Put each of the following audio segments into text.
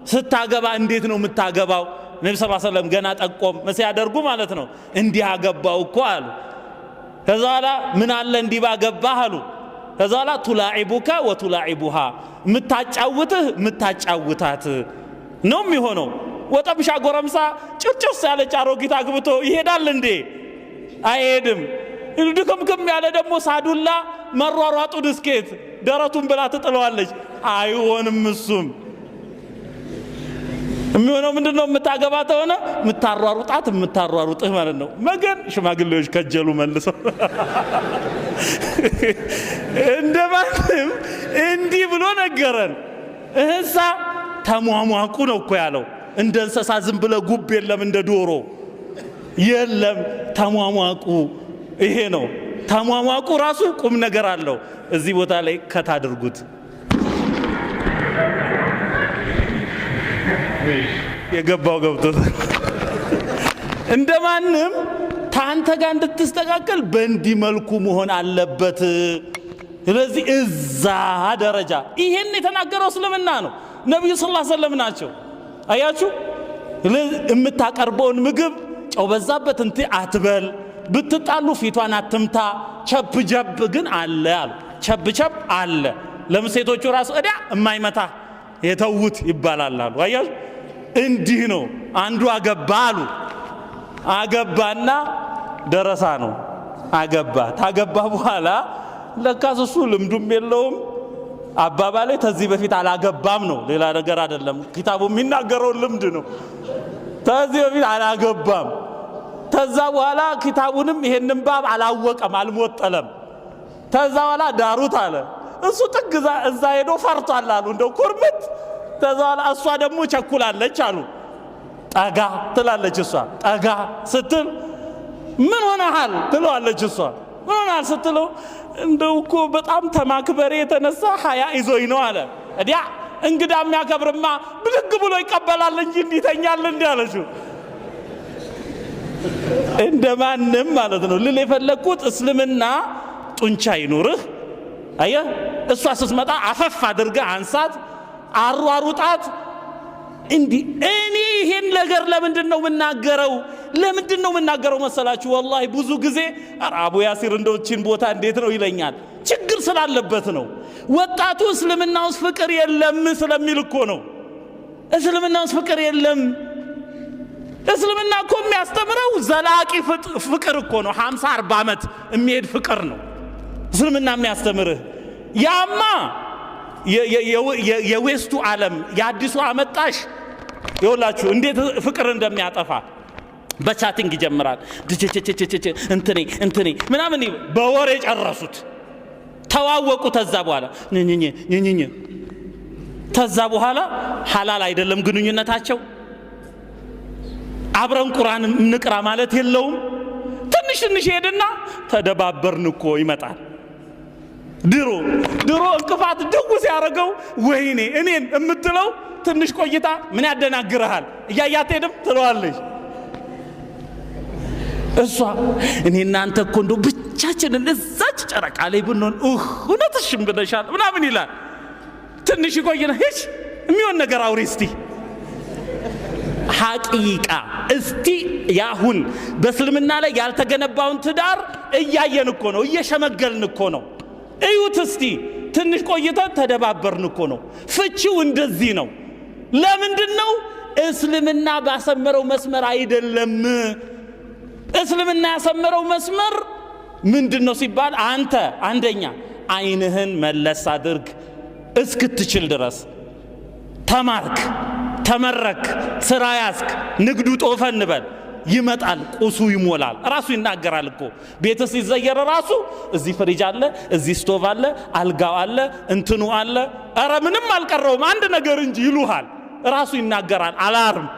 ስታገባ እንዴት ነው የምታገባው? ነብዩ ሰለላሁ ዐለይሂ ወሰለም ገና ጠቆም ሲያደርጉ ማለት ነው እንዲህ አገባው እኮ አሉ። ከዛ በኋላ ምን አለ እንዲህ ባገባህ አሉ። ከዛ በኋላ ቱላዒቡካ ወቱላዒቡሃ ምታጫውትህ ምታጫውታት ነው የሚሆነው። ወጠምሻ ጎረምሳ ጭርጭስ ያለች አሮጊት አግብቶ ይሄዳል እንዴ? አይሄድም። ድክምክም ያለ ደግሞ ሳዱላ መሯሯጡ ድስኬት ደረቱን ብላ ትጥለዋለች። አይሆንም። እሱም የሚሆነው ምንድነው? የምታገባት ሆነ የምታሯሩጣት የምታሯሩጥህ ማለት ነው። መገን ሽማግሌዎች ከጀሉ መልሰው እንደማንም እንዲህ ብሎ ነገረን። እህሳ ተሟሟቁ ነው እኮ ያለው። እንደ እንስሳ ዝም ብለ ጉብ የለም፣ እንደ ዶሮ የለም። ተሟሟቁ ይሄ ነው። ተሟሟቁ ራሱ ቁም ነገር አለው። እዚህ ቦታ ላይ ከታድርጉት የገባው ገብቶት እንደማንም ታንተ ጋር እንድትስተካከል በእንዲህ መልኩ መሆን አለበት። ስለዚህ እዛ ደረጃ ይሄን የተናገረው እስልምና ነው። ነብዩ ሰለላሁ ዐለይሂ ወሰለም ናቸው። አያችሁ፣ የምታቀርበውን ምግብ ጨው በዛበት እንት አትበል፣ ብትጣሉ ፊቷን አትምታ፣ ቸብ ጀብ ግን አለ አሉ። ቸብ ቸብ አለ። ለምሴቶቹ ራሱ እዳ የማይመታ የተውት ይባላል አሉ። አያችሁ፣ እንዲህ ነው። አንዱ አገባ አሉ። አገባና ደረሳ ነው አገባ። ታገባ በኋላ ለካስ እሱ ልምዱም የለውም አባባሌ ተዚህ በፊት አላገባም ነው፣ ሌላ ነገር አይደለም። ኪታቡ የሚናገረው ልምድ ነው። ተዚህ በፊት አላገባም። ተዛ በኋላ ኪታቡንም ይሄንን ባብ አላወቀም፣ አልሞጠለም። ተዛ በኋላ ዳሩት አለ። እሱ ጥግ እዛ ሄዶ ፈርቷል አሉ፣ እንደው ኩርምት። ተዛ በኋላ እሷ ደግሞ ቸኩላለች አሉ። ጠጋ ትላለች እሷ። ጠጋ ስትል ምን ሆነሃል ትለዋለች እሷ። ምን ሆነሃል ስትለው እንደው እኮ በጣም ተማክበሬ የተነሳ ሀያ ይዞኝ ነው አለ። እዲያ እንግዳ የሚያከብርማ ብድግ ብሎ ይቀበላል እንጂ እንዲተኛል እንዲ አለችው። እንደማንም ማለት ነው ልል የፈለግኩት እስልምና ጡንቻ ይኑርህ። አየህ፣ እሷ ስትመጣ አፈፍ አድርገህ አንሳት፣ አሯሩጣት። እንዲህ እኔ ይሄን ነገር ለምንድነው የምናገረው? ለምንድነው የምናገረው መሰላችሁ? ወላሂ ብዙ ጊዜ አቡ ያሲር እንደውችን ቦታ እንዴት ነው ይለኛል። ችግር ስላለበት ነው። ወጣቱ እስልምና ውስጥ ፍቅር የለም ስለሚል እኮ ነው። እስልምና ውስጥ ፍቅር የለም። እስልምና እኮ የሚያስተምረው ዘላቂ ፍቅር እኮ ነው። 50-40 ዓመት የሚሄድ ፍቅር ነው እስልምና የሚያስተምርህ። ያማ የዌስቱ ዓለም የአዲሱ አመጣሽ ይኸውላችሁ እንዴት ፍቅር እንደሚያጠፋ በቻቲንግ ይጀምራል። እንትኔ ምናምን በወሬ ጨረሱት፣ ተዋወቁ። ተዛ በኋላ ኝኝኝ ተዛ በኋላ ሐላል አይደለም ግንኙነታቸው። አብረን ቁርአን እንቅራ ማለት የለውም። ትንሽ ሄድና ተደባበርን እኮ ይመጣል። ድሮ እንቅፋት ድውስ ያደረገው ወይኔ እኔን የምትለው ትንሽ ቆይታ ምን ያደናግርሃል እያያት ሄድም ትለዋለች እሷ። እኔ እናንተ እኮ እንደው ብቻችንን እዛች ጨረቃ ላይ ብንሆን እውነትሽም ብለሻል ምናምን ይላል። ትንሽ ቆይና ሄሽ የሚሆን ነገር አውሪ እስቲ ሐቂቃ እስቲ ያሁን በእስልምና ላይ ያልተገነባውን ትዳር እያየን እኮ ነው፣ እየሸመገልን እኮ ነው። እዩት እስቲ ትንሽ ቆይተን ተደባበርን እኮ ነው። ፍቺው እንደዚህ ነው። ለምንድነው? እስልምና ባሰመረው መስመር አይደለም። እስልምና ያሰመረው መስመር ምንድነው ሲባል አንተ አንደኛ አይንህን መለስ አድርግ እስክትችል ድረስ ተማርክ፣ ተመረክ፣ ስራ ያስክ፣ ንግዱ ጦፈ እንበል ይመጣል፣ ቁሱ ይሞላል። ራሱ ይናገራል እኮ ቤት ሲዘየር ራሱ እዚህ ፍሪጅ አለ፣ እዚህ ስቶቭ አለ፣ አልጋው አለ፣ እንትኑ አለ፣ ኧረ ምንም አልቀረውም አንድ ነገር እንጂ ይሉሃል። ራሱ ይናገራል። አላርም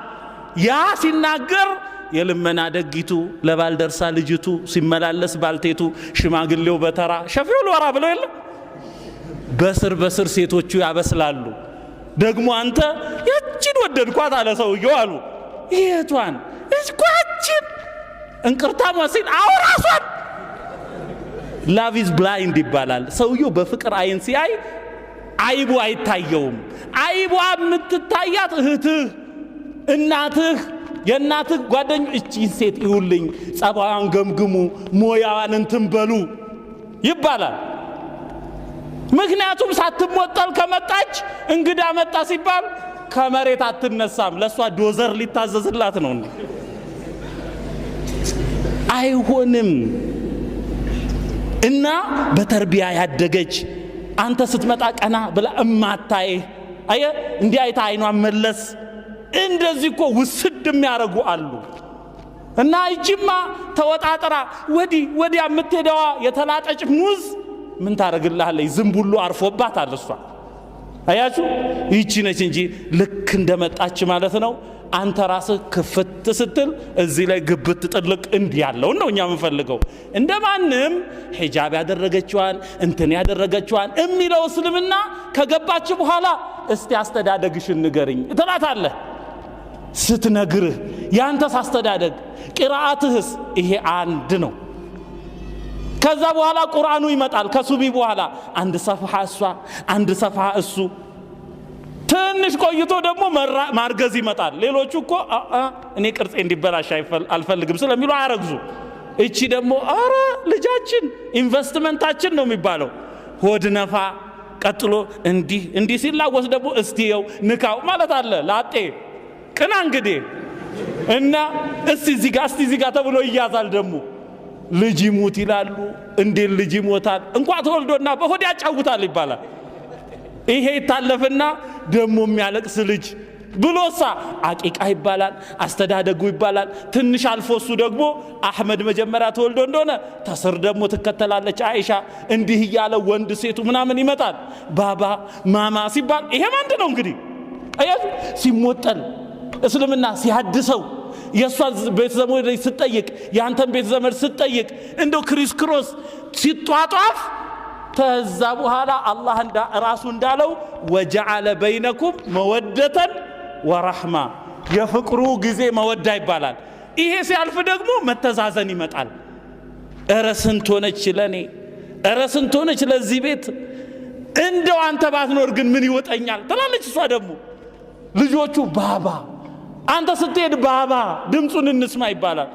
ያ ሲናገር የልመና ደጊቱ ለባልደርሳ ልጅቱ ሲመላለስ ባልቴቱ ሽማግሌው በተራ ሸፊው ለወራ ብለው የለ በስር ሴቶቹ ያበስላሉ። ደግሞ አንተ ያቺን ወደድኳት አለ ሰውየው አሉ። የቷን እስኳችን እንቅርታ ማሲን አውራሷን ላቭ ኢዝ ብላይንድ ይባላል። ሰውየው በፍቅር አይን ሲያይ አይቡ አይታየውም። አይቧ የምትታያት እህትህ፣ እናትህ፣ የእናትህ ጓደኞች እቺን ሴት ይውልኝ ጸባዋን ገምግሙ ሞያዋን እንትን በሉ ይባላል። ምክንያቱም ሳትሞጠል ከመጣች እንግዳ መጣ ሲባል ከመሬት አትነሳም። ለሷ ዶዘር ሊታዘዝላት ነው። አይሆንም። እና በተርቢያ ያደገች አንተ ስትመጣ ቀና ብላ እማታይ አየ እንዲህ አይታ አይኗን መለስ እንደዚህ እኮ ውስድ የሚያረጉ አሉ። እና እጅማ ተወጣጥራ ወዲያ የምትሄደዋ የተላጠች ሙዝ ምን ታረግልሃለች? ዝንቡሉ አርፎባታል። እሷ አያችሁ ይቺ ነች እንጂ ልክ እንደመጣች ማለት ነው። አንተ ራስህ ክፍት ስትል እዚህ ላይ ግብት ጥልቅ እንዲህ ያለው ነው እኛ የምንፈልገው። እንደማንም ሒጃብ ያደረገችዋን እንትን ያደረገችዋን የሚለው እስልምና ከገባች በኋላ እስቲ አስተዳደግሽን ንገርኝ ትላታለህ። ስትነግርህ ያንተስ አስተዳደግ ቂራአትህስ ይሄ አንድ ነው። ከዛ በኋላ ቁርአኑ ይመጣል። ከሱቢ በኋላ አንድ ሰፍሐ እሷ አንድ ሰፍሐ እሱ። ትንሽ ቆይቶ ደግሞ ማርገዝ ይመጣል። ሌሎቹ እኮ እኔ ቅርጼ እንዲበላሽ አልፈልግም ስለሚሉ አያረግዙ። እቺ ደግሞ አረ ልጃችን ኢንቨስትመንታችን ነው የሚባለው። ሆድ ነፋ ቀጥሎ እንዲህ ሲላወስ ደግሞ እስቲየው ንካው ማለት አለ። ላጤ ቅና እንግዲህ እና እስቲ እዚህ ጋር ተብሎ ይያዛል። ደግሞ ልጅ ይሙት ይላሉ። እንዴት ልጅ ይሞታል? እንኳን ተወልዶና በሆድ ያጫውታል ይባላል። ይሄ ይታለፍና ደሞ የሚያለቅስ ልጅ ብሎሳ አቂቃ ይባላል፣ አስተዳደጉ ይባላል። ትንሽ አልፎሱ ደግሞ አህመድ መጀመሪያ ተወልዶ እንደሆነ ተስር ደግሞ ትከተላለች አይሻ። እንዲህ እያለ ወንድ ሴቱ ምናምን ይመጣል። ባባ ማማ ሲባል ይሄም አንድ ነው። እንግዲህ አያችሁ ሲሞጠል እስልምና ሲያድሰው የሷን ቤተ ዘመድ ስትጠይቅ ያንተን ቤተ ዘመድ ስትጠይቅ እንደው ክሪስ ክሮስ ሲጧጧፍ ተዛ በኋላ አላህ ራሱ እንዳለው ወጀዐለ በይነኩም መወደተን ወረሕማ የፍቅሩ ጊዜ መወዳ ይባላል። ይሄ ሲያልፍ ደግሞ መተዛዘን ይመጣል። እረ ስንት ሆነች ለኔ፣ እረ ስንት ሆነች ለዚህ ቤት፣ እንደው አንተ ባትኖር ግን ምን ይወጠኛል ትላለች እሷ ደግሞ። ልጆቹ ባባ አንተ ስትሄድ ባባ ድምፁን እንስማ ይባላል።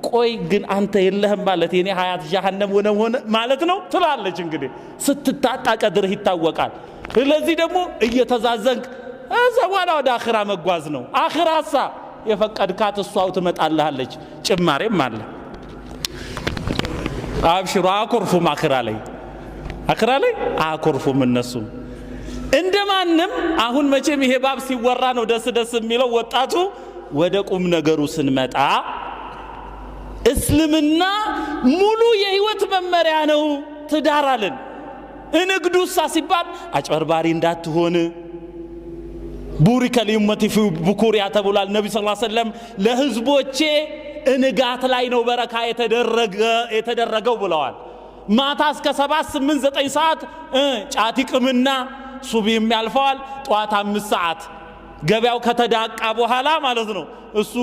ቆይ ግን አንተ የለህም ማለት የኔ ሀያት ጀሃነም ሆነ ማለት ነው ትላለች። እንግዲህ ስትታጣ ቀድርህ ይታወቃል። ስለዚህ ደግሞ እየተዛዘንክ እዛ በኋላ ወደ አኺራ መጓዝ ነው። አኺራሳ የፈቀድካት እሷው ትመጣልሃለች። ጭማሬም አለ። አብሽሩ አኮርፉም። አኺራ ላይ አኮርፉም። እነሱ እንደማንም አሁን መቼም ይሄ ባብ ሲወራ ነው ደስ የሚለው ወጣቱ። ወደ ቁም ነገሩ ስንመጣ እስልምና ሙሉ የህይወት መመሪያ ነው። ትዳር አለን። እንግዱሳ ሲባል አጭበርባሪ እንዳትሆን ቡሪከ ሊኡመቲ ፊ ቡኩሪያ ተብሏል። ነቢ ሰለላሁ ዐለይሂ ወሰለም ለህዝቦቼ እንጋት ላይ ነው በረካ የተደረገው ብለዋል። ማታ እስከ 7 8 9 ሰዓት ጫት ይቅምና ሱቢም ያልፈዋል። ጧት 5 ሰዓት ገበያው ከተዳቃ በኋላ ማለት ነው እሱ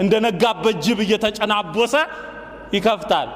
እንደ ነጋበት ጅብ እየተጨናቦሰ ይከፍታል።